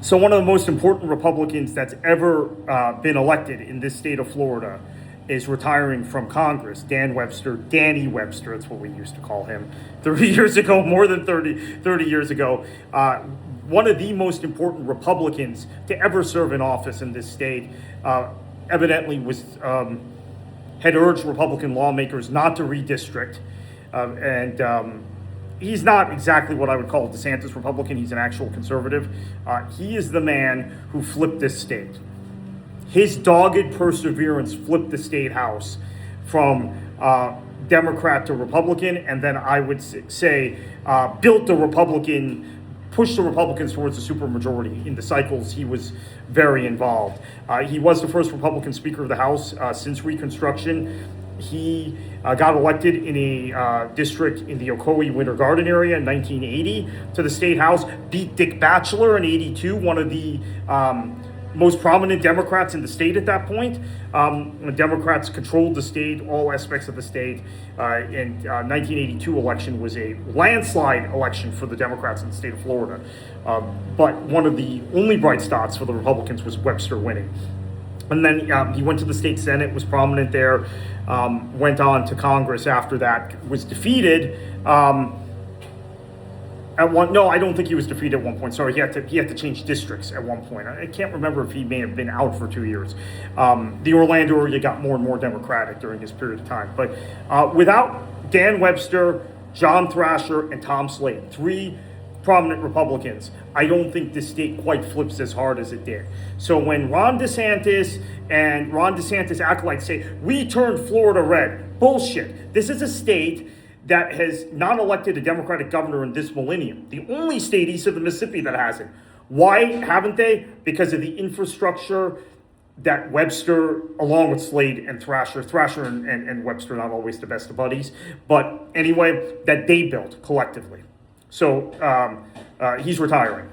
So one of the most important Republicans that's ever been elected in this state of Florida is retiring from Congress. Dan Webster, Danny Webster, that's what we used to call him 30 years ago, more than 30 years ago. One of the most important Republicans to ever serve in office in this state, evidently had urged Republican lawmakers not to redistrict. And he's not exactly what I would call a DeSantis Republican. He's an actual conservative. He is the man who flipped this state. His dogged perseverance flipped the state house from Democrat to Republican, and then I would say pushed the Republicans towards a supermajority. In the cycles, he was very involved. He was the first Republican Speaker of the House since Reconstruction. He got elected in a district in the Ocoee Winter Garden area in 1980 to the state house, beat Dick Batchelor in 82, one of the most prominent Democrats in the state at that point. The Democrats controlled the state, all aspects of the state. And 1982 election was a landslide election for the Democrats in the state of Florida. But one of the only bright spots for the Republicans was Webster winning. And then he went to the state Senate, was prominent there, went on to Congress after that, was defeated at one. No, I don't think he was defeated at one point. Sorry, he had to change districts at one point. I can't remember if he may have been out for 2 years. The Orlando area got more and more Democratic during his period of time. But without Dan Webster, John Thrasher, and Tom Slade, three prominent Republicans, I don't think this state quite flips as hard as it did. So when Ron DeSantis and Ron DeSantis acolytes say, we turned Florida red, bullshit. This is a state that has not elected a Democratic governor in this millennium. The only state east of the Mississippi that hasn't. Why haven't they? Because of the infrastructure that Webster, along with Slade and Thrasher and Webster, not always the best of buddies, but anyway, that they built collectively. So he's retiring.